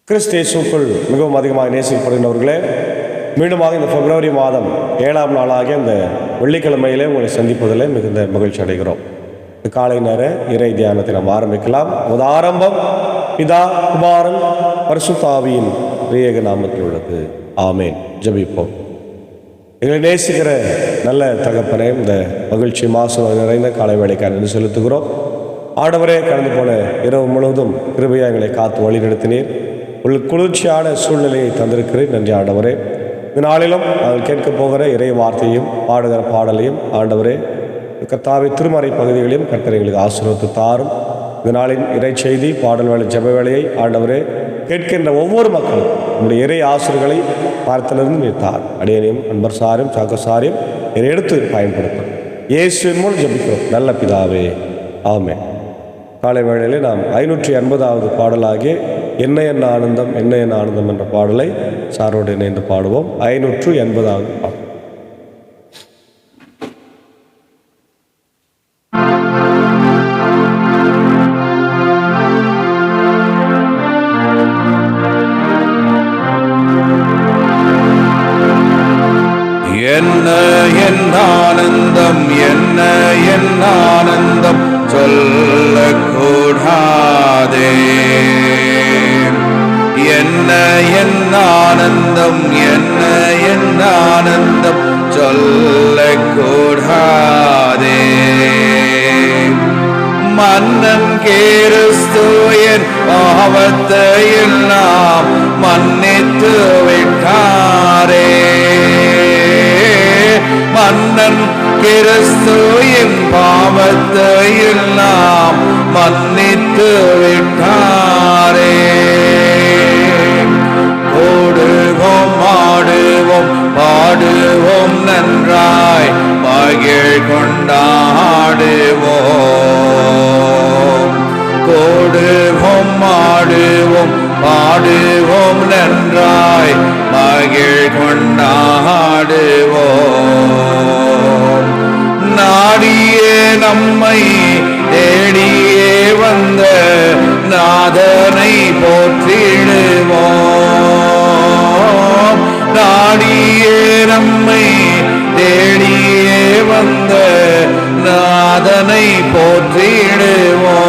கிறிஸ்து இயேசுவுக்குள் மிகவும் அதிகமாக நேசிக்கப்படுகின்றவர்களே, மீண்டுமாக இந்த பிப்ரவரி மாதம் 7ஆம் நாளாகிய இந்த வெள்ளிக்கிழமையிலே உங்களை சந்திப்பதில் மிகுந்த மகிழ்ச்சி அடைகிறோம். காலை நேர இறை தியானத்தை நாம் ஆரம்பிக்கலாம். ஆரம்பம் பிதா, குமாரன், பரிசுத்த ஆவியின் திரியேக நாமத்தில் உள்ளது. ஆமேன். ஜெபிப்போம். எங்களை நேசிக்கிற நல்ல தகப்பனே, இந்த மகிழ்ச்சி மாசம் நிறைந்த காலை வேளைக்காக நன்றி செலுத்துகிறோம். ஆண்டவரே, கடந்து போன இரவு முழுவதும் கிருபையாக எங்களை காத்து வழி நடத்தினீர். குளிர்ச்சியான சூழ்நிலையை தந்திருக்கிறேன். நன்றி ஆண்டவரே. இந்த நாளிலும் நாங்கள் கேட்க போகிற இறை வார்த்தையும் பாடுகிற பாடலையும் ஆண்டவரே கர்த்தாவே திருமறை பகுதிகளையும் கர்த்தர் எங்களுக்கு ஆசீர்வதித்து தாரும். இந்த நாளின் இறை செய்தி, பாடல் வேலை, ஜெப வேலையை ஆண்டவரே கேட்கின்ற ஒவ்வொரு மக்களும் நம்முடைய இறை ஆசிரியர்களை பார்த்திலிருந்து நீர் தார். அடியனையும் அன்பர் சாரையும் சாக்கசாரையும் இதை எடுத்து பயன்படுத்தும். இயேசுவின் மூலம் ஜெபிக்கிறோம் நல்ல பிதாவே. ஆமென். காலை வேளையிலே நாம் 580வது பாடலாகிய என்ன என்ன ஆனந்தம் என்ன என்ன ஆனந்தம் என்ற பாடலை சாரோடு இணைந்து பாடுவோம். 580வது பாடல். என்ன என்ன ஆனந்தம் என்ன என்ன ஆனந்தம் சொல்லக்கூடாதே. என்ன என்ன ஆனந்தம் என்ன என்ன ஆனந்தம் சொல்லக்கூடாதே. மன்னன் கிறிஸ்து என் பாவத்தை எல்லாம் மன்னித்து விட்டாரே. மன்னன் கிறிஸ்து என் பாவத்தை எல்லாம் மன்னித்து விட்டாரே. ஓடுவோம் ஆடுவோம் பாடுவோம் நன்றாய் மகிழ் கொண்டாடுவோம். கோடுவோம் ஆடுவோம் பாடுவோம் நன்றாய் மகிழ் கொண்டாடுவோம். நாடியே நம்மை தேடியே வந்த நாதனை போற்றிடுவோம். நாடியே நம்மை தேடியே வந்த நாதனை போற்றிடுவோம்.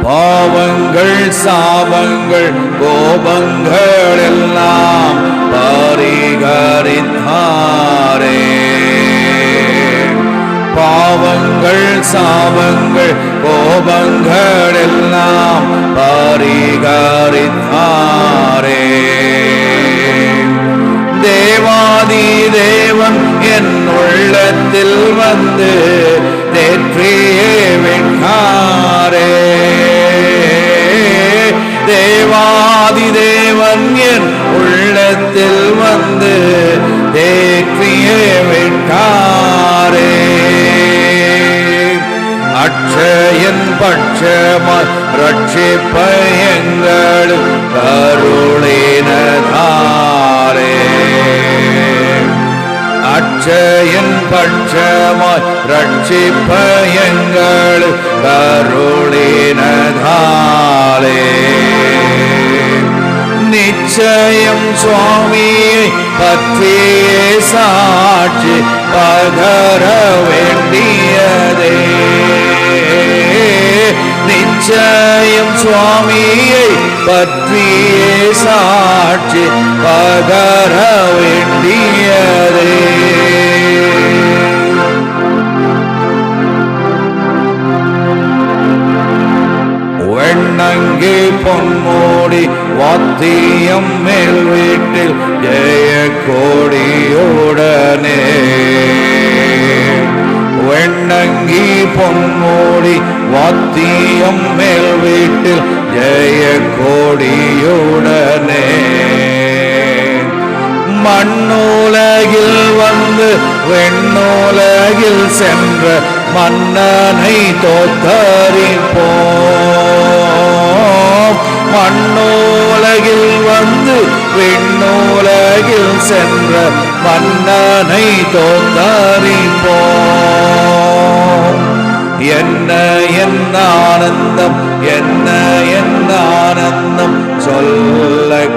பாவங்கள் சாபங்கள் கோபங்கள் எல்லாம் பரிகரித்தாரே. பாவங்கள் சாபங்கள் கோபங்கள் எல்லாம் பரிகரித்தாரே. தேவாதி தேவன் என் உள்ளத்தில் வந்து தேற்றியே விட்டாரே. தேவாதி தேவன் என் உள்ளத்தில் வந்து தேற்றியே விட்டாரே. அட்சயன் பட்சமாய் ரட்சிப்ப எங்களும் கருளினதாரே. அட்சயன் பட்சமாய் ரட்சிப்ப எங்களும் கருளினதாரே. நிச்சயம் சுவாமியை பற்றியே சாட்சி பகர வேண்டியதே. நிச்சயம் சுவாமியை பற்றியே சாட்சி பகர வேண்டியதே. வெண்ணங்கி பொன்மோடி வாத்தியம் மேல் வீட்டில் ஜெய கோடியுடனே. வெண்ணங்கி பொன்மோடி வாத்தியம் மேல் வீட்டில் ஜெய கோடியுடனே. மண்ணுலகில் வந்து வெண்ணுலகில் சென்ற மன்னனை தோத்தரிப்போம். மண்ணுலகில் வந்து விண்ணுலகில் மண்ணுலகில் சென்ற மன்னனை தோத்தரிப்போம். என்ன என்ன ஆனந்தம், என்ன என்ன ஆனந்தம் சொல்லக்கூடாதே.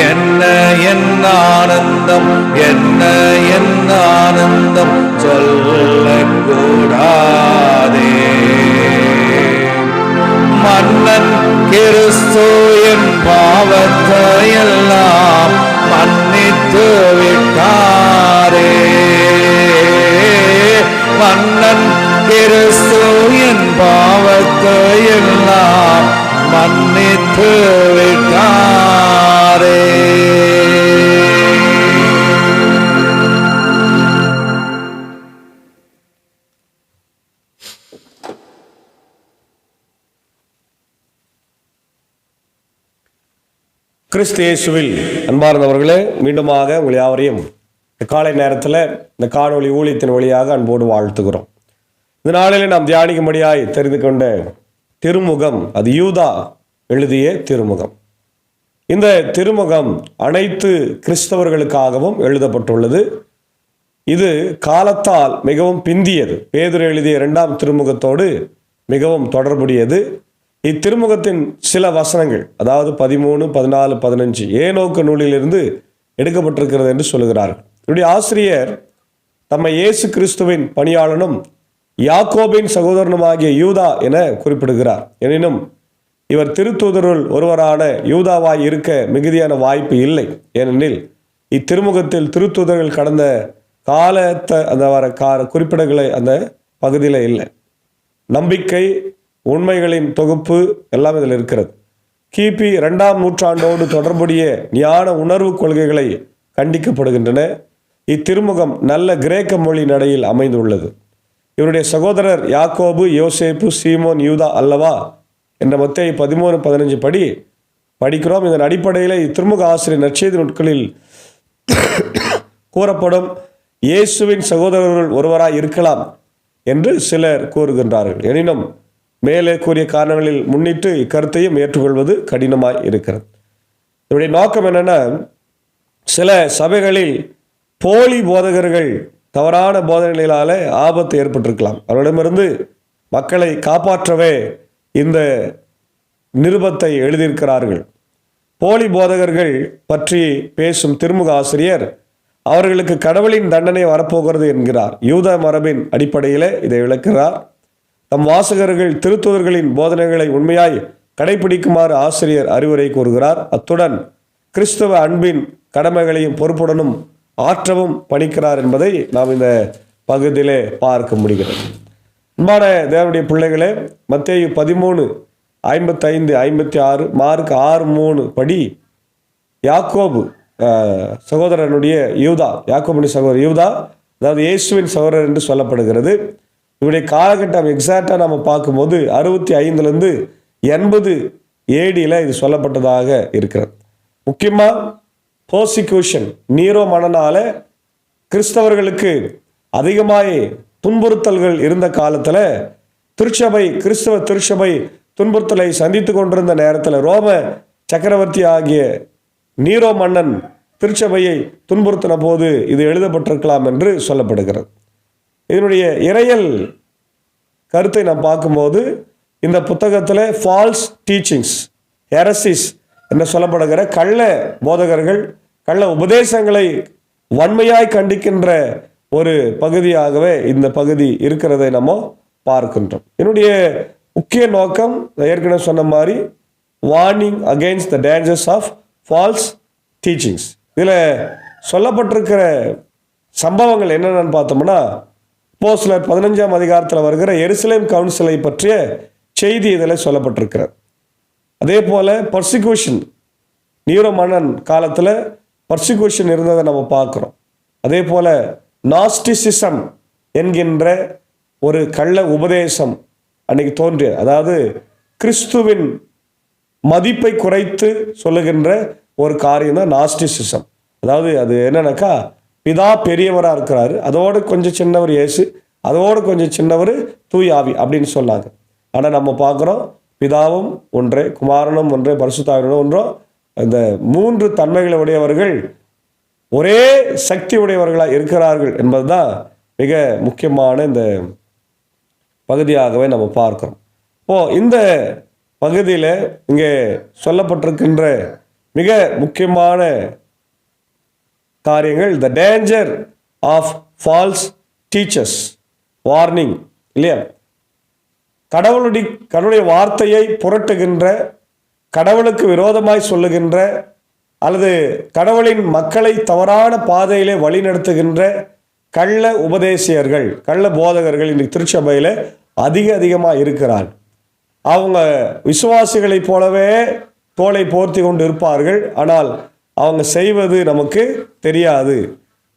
என்ன என்ன ஆனந்தம், என்ன என்ன ஆனந்தம் சொல்லக்கூடாதே. மன்னன் கிறிஸ்து என் பாவத்தை எல்லாம் மன்னித்து விட்டாரே. மன்னன் கிறிஸ்து என் பாவத்தை எல்லாம் மன்னித்து விட்டாரே. கிறிஸ்து இயேசுவில் அன்பார்ந்தவர்களே, மீண்டுமாக உங்கள் யாவரையும் காலை நேரத்தில் இந்த காணொளி ஊழியத்தின் வழியாக அன்போடு வாழ்த்துகிறோம். இந்த நாளில் நாம் தியானிக்கும்படியாய் தெரிந்து கொண்ட திருமுகம், அது யூதா எழுதிய திருமுகம். இந்த திருமுகம் அனைத்து கிறிஸ்தவர்களுக்காகவும் எழுதப்பட்டுள்ளது. இது காலத்தால் மிகவும் பிந்தியது. பேதுரு எழுதிய 2ஆம் திருமுகத்தோடு மிகவும் தொடர்புடையது. இத்திருமுகத்தின் சில வசனங்கள், அதாவது 13, 14, 15 ஏனோக்கு நூலிலிருந்து எடுக்கப்பட்டிருக்கிறது என்று சொல்லுகிறார்கள். இவருடைய ஆசிரியர் தம்மை இயேசு கிறிஸ்துவின் பணியாளனும் யாக்கோபின் சகோதரனுமாகிய யூதா என குறிப்பிடுகிறார். எனினும் இவர் திருத்தூதருள் ஒருவரான யூதாவாய் இருக்க மிகுதியான வாய்ப்பு இல்லை. ஏனெனில் இத்திருமுகத்தில் திருத்தூதர்கள் கடந்த காலத்தை அந்த குறிப்பிடங்களை அந்த பகுதியில் இல்லை. நம்பிக்கை, உண்மைகளின் தொகுப்பு எல்லாம் இதில் இருக்கிறது. கிபி 2ஆம் நூற்றாண்டோடு தொடர்புடைய ஞான உணர்வு கொள்கைகளை கண்டிக்கப்படுகின்றன. இத்திருமுகம் நல்ல கிரேக்க மொழி நடையில் அமைந்துள்ளது. இவருடைய சகோதரர் யாக்கோபு, யோசேப்பு, சீமோன், யூதா அல்லவா என்ற மத்தேயு 13:15 படி படிக்கிறோம். இதன் அடிப்படையில் இத்திருமுக ஆசிரியர் நற்செய்தி நூட்களில் கூறப்படும் இயேசுவின் சகோதரர்கள் ஒருவராய் இருக்கலாம் என்று சிலர் கூறுகின்றார்கள். எனினும் மேலே கூறிய காரணங்களில் முன்னிட்டு இக்கருத்தையும் ஏற்றுக்கொள்வது கடினமாய் இருக்கிறது. இதனுடைய நோக்கம் என்னன்னா, சில சபைகளில் போலி போதகர்கள் தவறான போதனைகளால ஆபத்து ஏற்பட்டிருக்கலாம். அவரிடமிருந்து மக்களை காப்பாற்றவே இந்த நிருபத்தை எழுதியிருக்கிறார்கள். போலி போதகர்கள் பற்றி பேசும் திருமுக ஆசிரியர் அவர்களுக்கு கடவுளின் தண்டனை வரப்போகிறது என்கிறார். யூத மரபின் அடிப்படையில் இதை விளக்கிறார். தம் வாசகர்கள் திருத்தூதர்களின் போதனைகளை உண்மையாய் கடைபிடிக்குமாறு ஆசிரியர் அறிவுரை கூறுகிறார். அத்துடன் கிறிஸ்தவ அன்பின் கடமைகளையும் பொறுப்புடனும் ஆற்றவும் பணிக்கிறார் என்பதை நாம் இந்த பகுதியிலே பார்க்க முடிகிறது. அன்பான தேவனுடைய பிள்ளைகளே, மத்தேயு 13:55, 56, மார்க் 6:3 படி யாக்கோபு சகோதரனுடைய யூதா, யாக்கோபுடைய சகோதரர் யூதா, அதாவது இயேசுவின் சகோதரர் என்று சொல்லப்படுகிறது. இவருடைய காலகட்டம் எக்ஸாக்டாக நம்ம பார்க்கும்போது 65 80 AD இது சொல்லப்பட்டதாக இருக்கிறது. முக்கியமாக பர்சிக்யூஷன், நீரோ மன்னனால கிறிஸ்தவர்களுக்கு அதிகமாய் துன்புறுத்தல்கள் இருந்த காலத்தில் திருச்சபை, கிறிஸ்தவ திருச்சபை துன்புறுத்தலை சந்தித்து கொண்டிருந்த நேரத்தில் ரோம சக்கரவர்த்தி ஆகிய நீரோ மன்னன் திருச்சபையை துன்புறுத்தின போது இது எழுதப்பட்டிருக்கலாம் என்று சொல்லப்படுகிறது. இதனுடைய இறையல் கருத்தை நாம் பார்க்கும்போது இந்த புத்தகத்தில் ஃபால்ஸ் டீச்சிங்ஸ், ஹெரசிஸ் என்று சொல்லப்படுகிற கள்ள போதகர்கள், கள்ள உபதேசங்களை வன்மையாய் கண்டிக்கின்ற ஒரு பகுதியாகவே இந்த பகுதி இருக்கிறதை நம்ம பார்க்கின்றோம். என்னுடைய முக்கிய நோக்கம் ஏற்கனவே சொன்ன மாதிரி warning against the dangers of false teachings. இதில் சொல்லப்பட்டிருக்கிற சம்பவங்கள் என்னென்னு பார்த்தோம்னா, அப்போஸ்தலர் 15ஆம் அதிகாரத்தில் வருகிற எருசலேம் கவுன்சிலை பற்றிய செய்தி இதில் சொல்லப்பட்டிருக்கிறது. அதே போல் பர்சிக்யூஷன், நீரோ மன்னன் காலத்தில் பர்சிக்யூஷன் இருந்ததை நம்ம பார்க்குறோம். அதே போல் நாஸ்டிசிசம் என்கின்ற ஒரு கள்ள உபதேசம் அன்னைக்கு தோன்றிய, அதாவது கிறிஸ்துவின் மதிப்பை குறைத்து சொல்லுகின்ற ஒரு காரியம் தான் நாஸ்டிசிசம். அதாவது அது என்னன்னாக்கா, பிதா பெரியவராக இருக்கிறாரு, அதோடு கொஞ்சம் சின்னவர் இயேசு, அதோடு கொஞ்சம் சின்னவர் தூய் ஆவி அப்படின்னு சொன்னாங்க. ஆனால் நம்ம பார்க்குறோம் பிதாவும் ஒன்றே, குமாரனும் ஒன்றே, பரிசுத்தாவியும் ஒன்றோ. இந்த 3 தன்மைகளை உடையவர்கள் ஒரே சக்தி உடையவர்களாக இருக்கிறார்கள் என்பதுதான் மிக முக்கியமான இந்த பகுதியாகவே நம்ம பார்க்கிறோம். இந்த பகுதியில் இங்கே சொல்லப்பட்டிருக்கின்ற மிக முக்கியமான காரியங்கள், the danger of false teachers, warning இல்லையா? கடவுளுடைய வார்த்தையை புரட்டுகின்ற, கடவுளுக்கு விரோதமாய் சொல்லுகின்ற அல்லது கடவுளின் மக்களை தவறான பாதையிலே வழிநடத்துகின்ற கள்ள உபதேசியர்கள், கள்ள போதகர்கள் இன்றைக்கு திருச்சபையில் அதிகமாக இருக்கிறார். அவங்க விசுவாசிகளைப் போலவே தோலை போர்த்தி கொண்டு இருப்பார்கள். ஆனால் அவங்க செய்வது நமக்கு தெரியாது.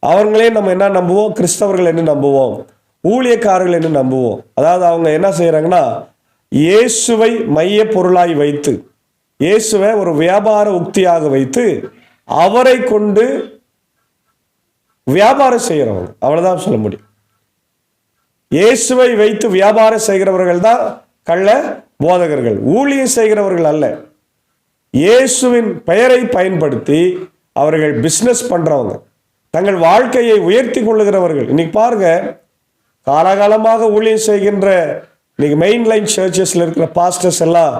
அவங்களே நம்ம என்ன நம்புவோம்? கிறிஸ்தவர்கள் என்று நம்புவோம், ஊழியக்காரர்கள் என்று நம்புவோம். அதாவது அவங்க என்ன செய்கிறாங்கன்னா, இயேசுவை மைய பொருளாய் வைத்து, இயேசுவை ஒரு வியாபார உக்தியாக வைத்து அவரை கொண்டு வியாபாரம் செய்கிறவங்க, அவ்வளவுதான் சொல்ல முடியும். இயேசுவை வைத்து வியாபாரம் செய்கிறவர்கள் தான் கள்ள போதகர்கள், ஊழியம் செய்கிறவர்கள் அல்ல. இயேசுவின் பெயரை பயன்படுத்தி அவர்கள் பிஸ்னஸ் பண்றவங்க, தங்கள் வாழ்க்கையை உயர்த்தி கொள்ளுகிறவர்கள். இன்னைக்கு பாருங்க, காலகாலமாக ஊழியம் செய்கின்ற இன்னைக்கு மெயின் லைன் சர்ச்சஸ்ல இருக்கிற பாஸ்டர்ஸ் எல்லாம்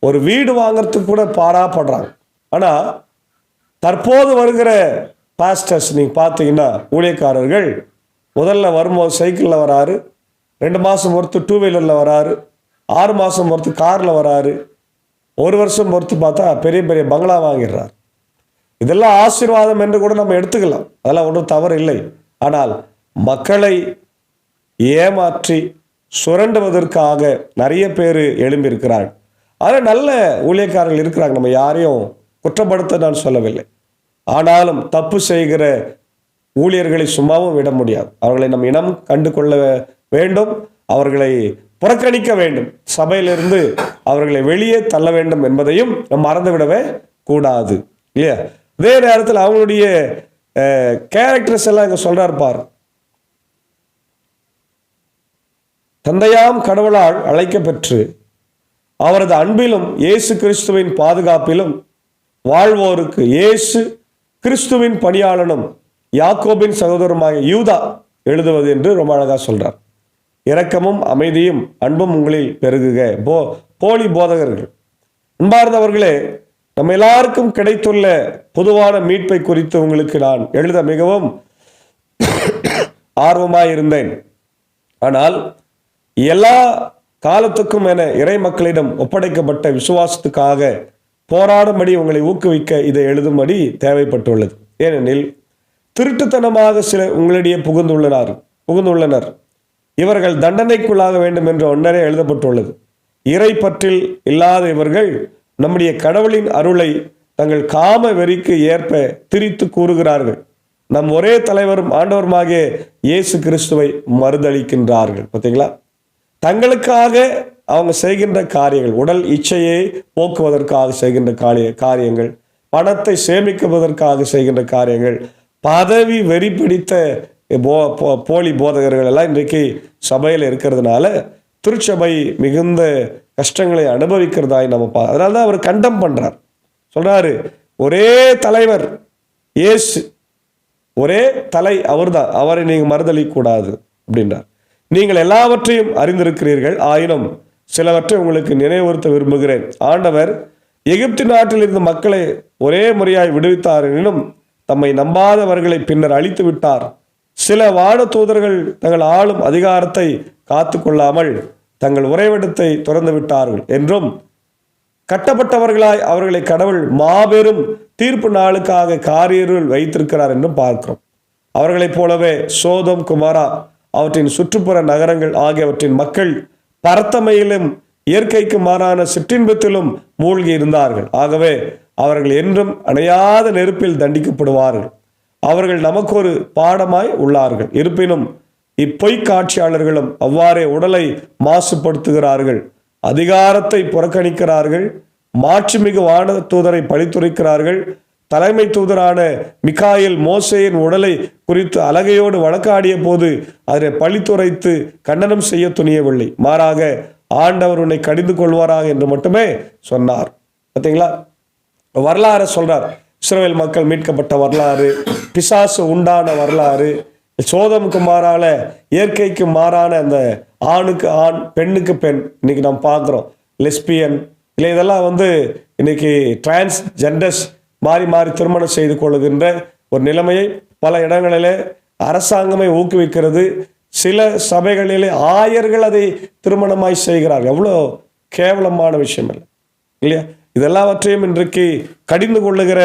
ஒரு வீடு வாங்கறதுக்கு கூட பாராப்படுறாங்க. ஆனா தற்போது வருகிற பாஸ்டர்ஸ் நீங்க பார்த்தீங்கன்னா, ஊழியக்காரர்கள் முதல்ல வரும்போது சைக்கிளில் வராரு, 2 மாதம் பொறுத்து 2 வீலரில் வராரு, 6 மாதம் பொறுத்து காரில் வராரு, 1 வருஷம் பொறுத்து பார்த்தா பெரிய பெரிய பங்களா வாங்கிடுறார். இதெல்லாம் ஆசீர்வாதம் என்று கூட நம்ம எடுத்துக்கலாம், அதெல்லாம் ஒன்றும் தவறு இல்லை. ஆனால் மக்களை ஏமாற்றி சுரண்டுவதற்காக நிறைய பேர் எழும்பியிருக்கிறார்கள். அதில் நல்ல ஊழியக்காரர்கள் இருக்கிறாங்க, நம்ம யாரையும் குற்றப்படுத்த நான் சொல்லவில்லை. ஆனாலும் தப்பு செய்கிற ஊழியர்களை சும்மாவும் விட முடியாது. அவர்களை நம் இனம் கண்டு கொள்ள வேண்டும், அவர்களை புறக்கணிக்க வேண்டும், சபையிலிருந்து அவர்களை வெளியே தள்ள வேண்டும் என்பதையும் நம்ம மறந்துவிடவே கூடாது இல்லையா? அதே நேரத்தில் அவங்களுடைய கேரக்டர்ஸ் எல்லாம் இங்க சொல்றாரு பாரு. தந்தையாம் கடவுளால் அழைக்கப்பெற்று அவரது அன்பிலும் இயேசு கிறிஸ்துவின் பாதுகாப்பிலும் வாழ்வோருக்கு இயேசு கிறிஸ்துவின் பணியாளனும் யாக்கோபின் சகோதரமாக யூதா எழுதுவது என்று ரொம்ப அழகா சொல்றார். இரக்கமும் அமைதியும் அன்பும் உங்களில் பெருகுக. போலி போதகர்கள். அன்பார்ந்தவர்களே, நம்ம எல்லாருக்கும் கிடைத்துள்ள பொதுவான மீட்பை குறித்து உங்களுக்கு நான் எழுத மிகவும் ஆர்வமாயிருந்தேன். ஆனால் எல்லா காலத்துக்கும் என இறை மக்களிடம் ஒப்படைக்கப்பட்ட விசுவாசத்துக்காக போராடும்படி உங்களை ஊக்குவிக்க இதை எழுதும்படி தேவைப்பட்டுள்ளது. ஏனெனில் திருட்டுத்தனமாக சிலர் உங்களிடையே புகுந்துள்ளனர். இவர்கள் தண்டனைக்குள்ளாக வேண்டும் என்ற ஒன்றரே எழுதப்பட்டுள்ளது. இறை பற்றில் இல்லாத இவர்கள் நம்முடைய கடவுளின் அருளை தங்கள் காம வெறிக்கு ஏற்ப திரித்து கூறுகிறார்கள். நம் ஒரே தலைவரும் ஆண்டவருமாகிய இயேசு கிறிஸ்துவை மறுதளிக்கின்றார்கள். பார்த்தீங்களா? தங்களுக்காக அவங்க செய்கின்ற காரியங்கள், உடல் இச்சையை போக்குவதற்காக செய்கின்ற காரியங்கள், பணத்தை சேமிக்குவதற்காக செய்கின்ற காரியங்கள், பதவி வெறி பிடித்த போலி போதகர்கள் எல்லாம் இன்றைக்கு சபையில் இருக்கிறதுனால திருச்சபை மிகுந்த கஷ்டங்களை அனுபவிக்கிறதாய் நம்ம அதனால தான் அவர் கண்டம் பண்றார். சொல்றாரு, ஒரே தலைவர் இயேசு, ஒரே தலை அவர்தான், அவரை நீங்க மறுதளிக்க கூடாது அப்படின்றார். நீங்கள் எல்லாவற்றையும் அறிந்திருக்கிறீர்கள், ஆயினும் சிலவற்றை உங்களுக்கு நினைவுறுத்த விரும்புகிறேன். ஆண்டவர் எகிப்து நாட்டில் இருந்த மக்களை ஒரே முறையாய் விடுவித்தார் எனினும் தம்மை நம்பாதவர்களை பின்னர் அழித்து விட்டார். சில வான தூதர்கள் தங்கள் ஆளும் அதிகாரத்தை காத்து கொள்ளாமல் தங்கள் உறைவிடத்தை துறந்து விட்டார்கள் என்றும், கட்டப்பட்டவர்களாய் அவர்களை கடவுள் மாபெரும் தீர்ப்பு நாளுக்காக காரிருள் வைத்திருக்கிறார் என்றும் பார்க்கிறோம். அவர்களைப் போலவே சோதோம் குமாரா அவற்றின் சுற்றுப்புற நகரங்கள் ஆகியவற்றின் மக்கள் பரத்தமையிலும் இயற்கைக்கு மாறான சிற்றின்பத்திலும் மூழ்கி இருந்தார்கள். ஆகவே அவர்கள் என்றும் அணையாத நெருப்பில் தண்டிக்கப்படுவார்கள். அவர்கள் நமக்கு ஒரு பாடமாய் உள்ளார்கள். இருப்பினும் இப்பொய்க் காட்சியாளர்களும் அவ்வாறே உடலை மாசுபடுத்துகிறார்கள், அதிகாரத்தை புறக்கணிக்கிறார்கள், மாட்சிமிகு வான தூதரை பழித்துரைக்கிறார்கள். தலைமை தூதரான மிகாயில் மோசேயின் உடலை குறித்து அலகையோடு வழக்காடிய போது அதனை பழித்துரைத்து கண்டனம் செய்ய துணியவில்லை. மாறாக ஆண்டவர் உன்னை கடிந்து கொள்வாராக என்று மட்டுமே சொன்னார். பார்த்தீங்களா, வரலாறு சொல்றார். இஸ்ரவேல் மக்கள் மீட்கப்பட்ட வரலாறு, பிசாசு உண்டான வரலாறு, சோதமுக்கு மாறான இயற்கைக்கு மாறான அந்த ஆணுக்கு ஆண் பெண்ணுக்கு பெண் இன்னைக்கு நாம் பார்க்குறோம். லெஸ்பியன் இல்லை, இதெல்லாம் இன்னைக்கு டிரான்ஸ்ஜெண்டர்ஸ் மாறி மாறி திருமணம் செய்து கொள்ளுகின்ற ஒரு நிலைமையை பல இடங்களிலே அரசாங்கமே ஊக்குவிக்கிறது. சில சபைகளிலே ஆயர்கள் அதை திருமணமாய் செய்கிறார்கள். எவ்வளோ கேவலமான விஷயம் இல்லை இல்லையா? இதெல்லாவற்றையும் இன்றைக்கு கடிந்து கொள்ளுகிற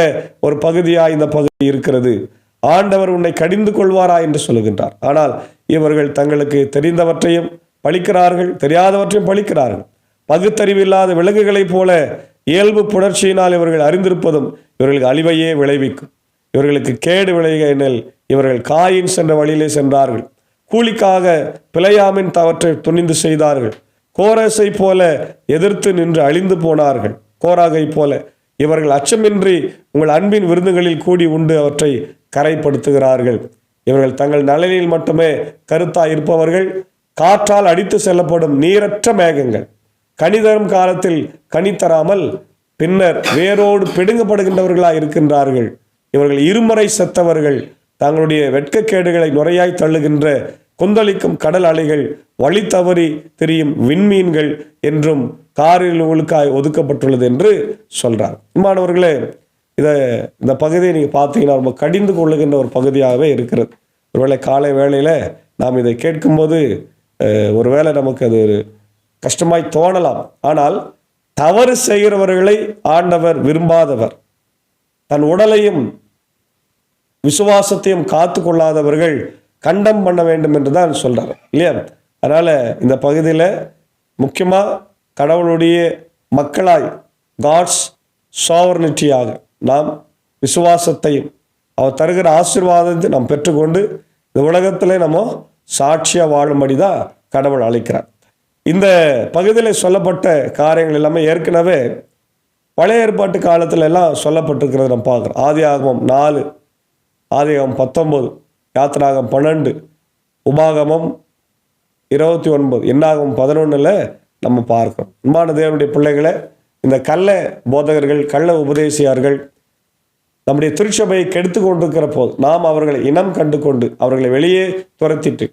ஒரு பகுதியாக இந்த பகுதி இருக்கிறது. ஆண்டவர் உன்னை கடிந்து கொள்வாரா என்று சொல்லுகின்றார். ஆனால் இவர்கள் தங்களுக்கு தெரிந்தவற்றையும் பழிக்கிறார்கள், தெரியாதவற்றையும் பழிக்கிறார்கள். பகுத்தறிவில்லாத விலங்குகளைப் போல இயல்பு புணர்ச்சியினால் இவர்கள் அறிந்திருப்பதும் இவர்களுக்கு அழிவையே விளைவிக்கும். இவர்களுக்கு கேடு விளைவிக்க இவர்கள் காயின் சென்ற வழியிலே சென்றார்கள். கூலிக்காக பிழையாமின் தவற்றை துணிந்து செய்தார்கள். கோரஸை போல எதிர்த்து நின்று அழிந்து போனார்கள். கோராகை போல இவர்கள் அச்சமின்றி உங்கள் அன்பின் விருந்துகளில் கூடி உண்டு அவற்றை கரைப்படுத்துகிறார்கள். இவர்கள் தங்கள் நலனில் மட்டுமே கருத்தாய் இருப்பவர்கள். காற்றால் அடித்து செல்லப்படும் நீரற்ற மேகங்கள். கனி தரும் காலத்தில் கனி தராமல் பின்னர் வேரோடு பிடுங்கப்படுகின்றவர்களாய் இருக்கின்றார்கள். இவர்கள் இருமுறை செத்தவர்கள். தங்களுடைய வெட்கக்கேடுகளை நுரையாய் தள்ளுகின்ற கொந்தளிக்கும் கடல் அலைகள், வழி தவறி திரியும் விண்மீன்கள் என்றும் காரிலுக்காய் ஒதுக்கப்பட்டுள்ளது என்று சொல்றார். மாணவர்களே, இந்த பகுதியை நீங்கள் பார்த்தீங்கன்னா ரொம்ப கடிந்து கொள்ளுகின்ற ஒரு பகுதியாகவே இருக்கிறது. ஒருவேளை காலை வேளையில் நாம் இதை கேட்கும்போது ஒருவேளை நமக்கு அது ஒரு கஷ்டமாய் தோணலாம். ஆனால் தவறு செய்கிறவர்களை ஆண்டவர் விரும்பாதவர். தன் உடலையும் விசுவாசத்தையும் காத்து கொள்ளாதவர்கள் கண்டம் பண்ண வேண்டும் என்று தான் சொல்றார் இல்லையா? அதனால இந்த பகுதியில் முக்கியமாக கடவுளுடைய மக்களாய் காட்ஸ் சாவர்னிட்டியாக நாம் விசுவாசத்தையும் அவர் தருகிற ஆசீர்வாதத்தை நாம் பெற்றுக்கொண்டு இந்த உலகத்தில் நம்ம சாட்சியாக வாழும்படி தான் கடவுள் அழைக்கிறார். இந்த பகுதியில் சொல்லப்பட்ட காரியங்கள் எல்லாமே ஏற்கனவே பழைய ஏற்பாட்டு காலத்துல எல்லாம் சொல்லப்பட்டிருக்கிறது நம்ம பார்க்குறோம். ஆதியாகமம் 4, ஆதியாகமம் 19, யாத்திராகம் 12, உபாகமம் 29, என்னாகமம் 11 நம்ம பார்க்கிறோம். அன்பான தேவனுடைய பிள்ளைகளை, இந்த கள்ள போதகர்கள், கள்ள உபதேசியார்கள் நம்முடைய திருச்சபையை கெடுத்து கொண்டிருக்கிற போது நாம் அவர்களை இனம் கண்டு கொண்டு அவர்களை வெளியே துரத்திட்டு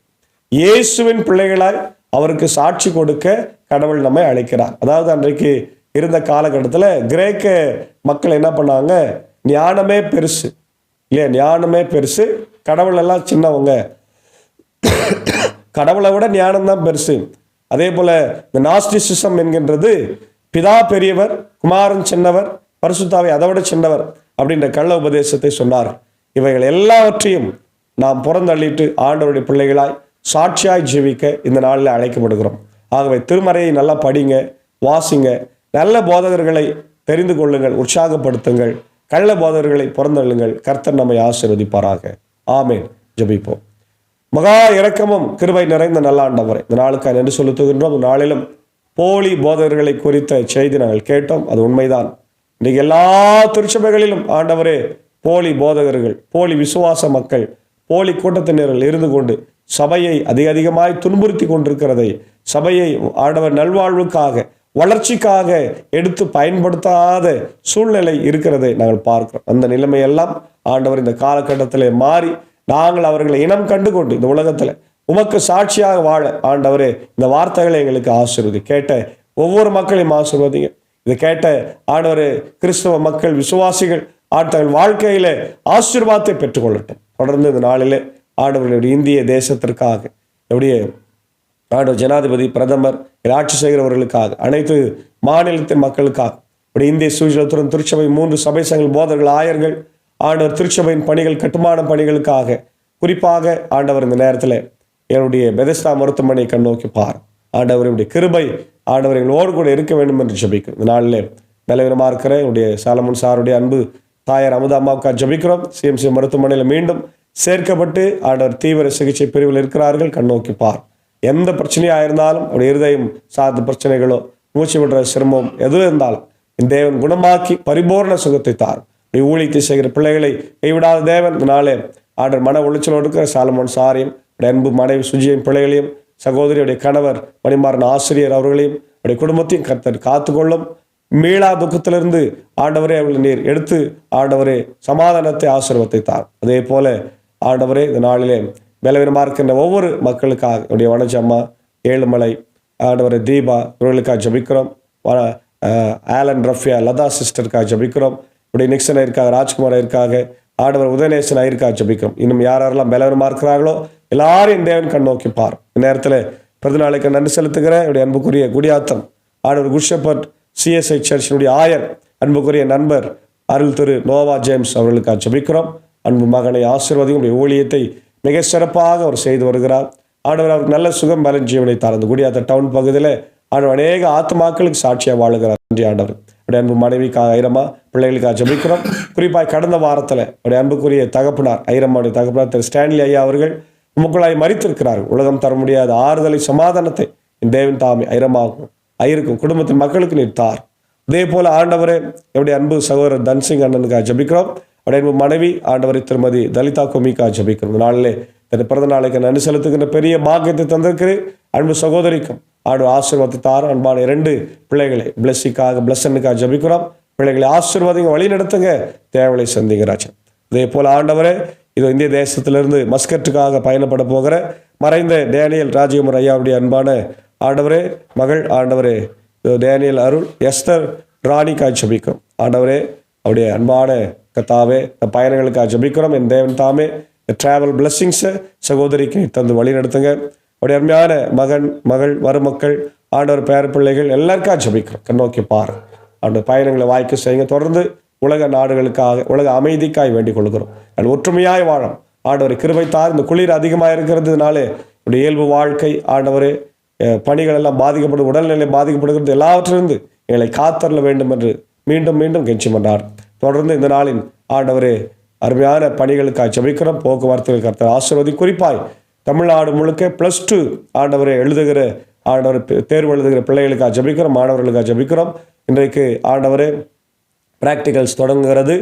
இயேசுவின் பிள்ளைகளாய் அவருக்கு சாட்சி கொடுக்க கடவுள் நம்மை அழைக்கிறார். அதாவது அன்றைக்கு இருந்த காலகட்டத்தில் கிரேக்க மக்கள் என்ன பண்ணாங்க, ஞானமே பெருசு இல்லையா, ஞானமே பெருசு, கடவுள் எல்லாம் சின்னவங்க, கடவுளை விட ஞானம்தான் பெருசு. அதே போல இந்த நாஸ்டிசிசம் என்கின்றது பிதா பெரியவர், குமாரன் சின்னவர், பரிசுத்தாவை அதை விட சின்னவர் அப்படின்ற கள்ள உபதேசத்தை சொன்னார். இவைகள் எல்லாவற்றையும் நாம் புறந்தள்ளிட்டு ஆண்டவருடைய பிள்ளைகளாய் சாட்சியாய் ஜீவிக்க இந்த நாளில் அழைக்கப்படுகிறோம். ஆகவே திருமறையை நல்லா படிங்க, வாசிங்க, நல்ல போதகர்களை தெரிந்து கொள்ளுங்கள், உற்சாகப்படுத்துங்கள், கள்ள போதகர்களை புறந்தள்ளுங்கள். கர்த்தர் நம்மை ஆசீர்வதிப்பாராக. ஆமேன். ஜெபிப்போம். மகா இரக்கமும் கிருபை நிறைந்த நல்ல ஆண்டவரே, இந்த நாளுக்காக நன்றி செலுத்துகின்றோம். இந்த நாளிலும் போலி போதகர்களை குறித்த செய்தி நாங்கள் கேட்டோம். அது உண்மைதான். இன்றைக்கு எல்லா திருச்சபைகளிலும் ஆண்டவரே போலி போதகர்கள், போலி விசுவாச மக்கள், போலி கூட்டத்தினர்கள் இருந்து கொண்டு சபையை அதிகமாய் துன்புறுத்தி கொண்டிருக்கிறதை, சபையை ஆண்டவர் நல்வாழ்வுக்காக வளர்ச்சிக்காக எடுத்து பயன்படுத்தாத சூழ்நிலை இருக்கிறதை நாங்கள் பார்க்கிறோம். அந்த நிலைமையெல்லாம் ஆண்டவர் இந்த காலகட்டத்தில் மாறி நாங்கள் அவர்களை இனம் கண்டு கொண்டு இந்த உலகத்தில் உமக்கு சாட்சியாக வாழ ஆண்டவரே இந்த வார்த்தைகளை எங்களுக்கு ஆசீர்வதி. கேட்ட ஒவ்வொரு மக்களையும் ஆசீர்வதிங்க. இதை கேட்ட ஆண்டவரே கிறிஸ்தவ மக்கள், விசுவாசிகள் தங்கள் வாழ்க்கையில ஆசீர்வாதத்தை பெற்றுக்கொள்ளட்டும். தொடர்ந்து இந்த நாளிலே ஆண்டவர்களுடைய இந்திய தேசத்திற்காக, எப்படியே ஆண்டவர் ஜனாதிபதி, பிரதமர், ஆட்சி செய்கிறவர்களுக்காக, அனைத்து மாநிலத்தின் மக்களுக்காக, இப்படி இந்திய சுவிசேஷத்துடன் திருச்சபை 3 சபை சங்கங்கள், போதர்கள், ஆயர்கள், ஆண்டவர் திருச்சபையின் பணிகள், கட்டுமான பணிகளுக்காக குறிப்பாக ஆண்டவர் இந்த நேரத்தில் என்னுடைய பெதஸ்தா மருத்துவமனையை கண்ணோக்கி பார். ஆண்டவருடைய கிருபை ஆண்டவர் எங்களோடு கூட இருக்க வேண்டும் என்று ஜெபிக்கிறோம். இந்த நாளில் நிலவினமாக இருக்கிற என்னுடைய சாலமன் சாருடைய அன்பு தாயார் அமுதா அம்மாவுக்காக ஜெபிக்கிறோம். சிஎம்சி மருத்துவமனையில் மீண்டும் சேர்க்கப்பட்டு ஆண்டவர் தீவிர சிகிச்சை பிரிவில் இருக்கிறார்கள். கண்ணோக்கி பார். எந்த பிரச்சனையாக இருந்தாலும், அவருடைய இருதயம் சார்ந்த பிரச்சனைகளோ, மூச்சு விடுற சிரமம் எதுவும் இருந்தாலும் இந்த தேவன் குணமாக்கி பரிபூர்ண சுகத்தை தார். ஊழியத்தை செய்கிற பிள்ளைகளை கைவிடாத தேவன் இந்த நாளே ஆண்டவர் மன உளைச்சலோடு இருக்கிற சாலமோன் சாரையும், அன்பு மனைவி சுஜியின் பிள்ளைகளையும் சகோதரியுடைய கணவர் மணிமாறன் ஆசிரியர் அவர்களையும் அவருடைய குடும்பத்தையும் கர்த்தர் காத்துக்கொள்ளும். மீளா துக்கத்திலிருந்து ஆண்டவரே அவர்களை நீர் எடுத்து ஆண்டவரே சமாதானத்தை ஆசீர்வாதத்தை தார். அதே போல ஆண்டவரே இந்த நாளிலே பலவீனமாக இருக்கின்ற ஒவ்வொரு மக்களுக்காக என்னுடைய வனஜம்மா, ஏழுமலை, ஆண்டவரே தீபா இவர்களுக்காக ஜபிக்கிறோம். ஆலன், ரஃபியா, லதா சிஸ்டருக்காக ஜபிக்கிறோம். இப்படி நிக்சன் ஐயருக்காக, ராஜ்குமார் ஐயருக்காக, ஆண்டவர் உதயநேசன் ஐயருக்காக ஜபிக்கிறோம். இன்னும் யாரெல்லாம் பலவீனமாக இருக்கிறார்களோ எல்லாரையும் தேவன் கண் நோக்கி பார். இந்நேரத்தில் பிறந்தநாளைக்கு நன்றி செலுத்துகிற என்னுடைய அன்புக்குரிய குடியாத்தம் ஆண்டவர் குஷப்பட் CSI சர்ச்சினுடைய ஆயர், அன்புக்குரிய நண்பர் அருள் திரு நோவா ஜேம்ஸ் அவர்களுக்காக ஜபிக்கிறோம். அன்பு மகனை ஆசீர்வதியும் ஊழியத்தை மிக சிறப்பாக அவர் செய்து வருகிறார். ஆண்டவர் அவருக்கு நல்ல சுகம் பலன் ஜீவனை தார். அந்த குடியாத்த டவுன் பகுதியில் ஆண்டவர் அநேக ஆத்மாக்களுக்கு சாட்சியாக வாழுகிறார். நன்றி ஆண்டவர். அவருடைய அன்பு மனைவிக்காக ஐரமா, பிள்ளைகளுக்காக ஜபிக்கிறோம். குறிப்பாக கடந்த வாரத்தில் அவருடைய அன்புக்குரிய தகப்பனார், ஐரம்மாவுடைய தகப்பனார் திரு ஸ்டான்லி ஐயா அவர்கள் உமக்குள்ளாய் மரித்திருக்கிறார்கள். உலகம் தர முடியாத ஆறுதலை, சமாதானத்தை இந்த தேவன் தாமே ஐரமாகும் ஐயருக்கும் குடும்பத்தின் மக்களுக்கு நீர்த்தார். இதே போல ஆண்டவரே என்னுடைய அன்பு சகோதரர் தன்சிங் அண்ணனுக்காக ஜபிக்கிறோம். அவருடைய அன்பு மனைவி ஆண்டவரை திருமதி தலிதா குமிக்காக ஜபிக்கிறோம். நாளிலே தன் பிறந்த நாளைக்கு நன்றி செலுத்துகின்ற பெரிய பாக்கியத்தை தந்திருக்கிறேன். அன்பு சகோதரிக்கும் ஆண்டவர் ஆசீர்வாதத்தை தார். அன்பான 2 பிள்ளைகளை பிளஸிக்காக, பிளஸனுக்காக ஜபிக்கிறோம். பிள்ளைகளை ஆசீர்வாதிங்க, வழி நடத்துங்க, தேவையை சந்திங்க ராஜா. இதே போல ஆண்டவரே இது இந்திய தேசத்திலிருந்து மஸ்கட்டுக்காக பயணப்பட போகிற மறைந்த டேனியல் ராஜகுமார் ஐயாவுடைய அன்பான ஆண்டவரே மகள் ஆண்டவரே டேனியல் அருள் எஸ்தர் ராணிக்காக ஜபிக்கிறோம். ஆண்டவரே அவருடைய அன்பான கத்தாவே பயணங்களுக்காக ஜபிக்கிறோம். என் தேவன் தாமே டிராவல் பிளஸ்ஸிங்ஸை சகோதரிக்கு தந்து வழி நடத்துங்க. அவருடைய அருமையான மகன், மகள், மருமக்கள், ஆண்டவர் பேர பிள்ளைகள் எல்லாருக்காக ஜபிக்கிறோம். கண்ணோக்கி பார். அவருடைய பயணங்களை வாய்க்க செய்யுங்க. தொடர்ந்து உலக நாடுகளுக்காக, உலக அமைதிக்காய் வேண்டிக் கொள்கிறோம். அது ஒற்றுமையாய் வாழும் ஆண்டவரை கிருபை தார். இந்த குளிர் அதிகமாக இருக்கிறதுனாலே என்னுடைய இயல்பு வாழ்க்கை ஆண்டவரே பணிகள் எல்லாம் பாதிக்கப்படும், உடல்நிலை பாதிக்கப்படுகிறது, எல்லாவற்றிலிருந்து எங்களை காத்தரல வேண்டும் என்று மீண்டும் மீண்டும் கெஞ்சி மன்றார். தொடர்ந்து இந்த நாளின் ஆண்டவரே அருமையான பணிகளுக்காக ஜபிக்கிறோம். போக்குவரத்துகள் கர்த்தர் ஆசீர்வதி. குறிப்பாய் தமிழ்நாடு முழுக்க +2 ஆண்டவரை எழுதுகிற ஆண்டவர் தேர்வு எழுதுகிற பிள்ளைகளுக்காக ஜபிக்கிறோம். மாணவர்களுக்காக ஜபிக்கிறோம். இன்றைக்கு ஆண்டவரே பிராக்டிகல்ஸ் தொடங்குகிறது.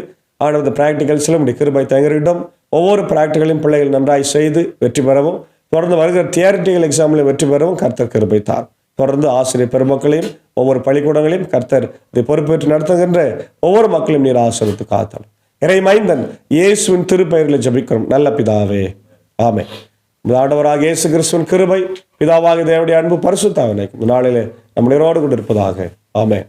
ஆண்டவர் இந்த பிராக்டிகல்ஸிலும் இப்படி கிருபை தங்கிடும். ஒவ்வொரு பிராக்டிகலையும் பிள்ளைகள் நன்றாய் செய்து வெற்றி பெறவும், தொடர்ந்து வருகிற தியரிட்டிக்கல் எக்ஸாமில் வெற்றி பெறவும் கர்த்தர் கிருபை தார். தொடர்ந்து ஆசிரியர் பெருமக்களையும் ஒவ்வொரு பள்ளிக்கூடங்களையும் கர்த்தர் இதை பொறுப்பேற்று நடத்துகின்ற ஒவ்வொரு மக்களையும் நீர் ஆசீர்வதித்து காத்தார். இறை மைந்தன் இயேசுவின் திருப்பெயரில் ஜபிக்கிறோம் நல்ல பிதாவே, ஆமென். ஆண்டவராக இயேசு கிறிஸ்துவின் கிருபை, பிதாவாக தேவனுடைய அன்பு, பரிசுத்த ஆவியானவருடைய ஐக்கியம் நாளிலே நம்மளோடு கொண்டு இருப்பதாக, ஆமென்.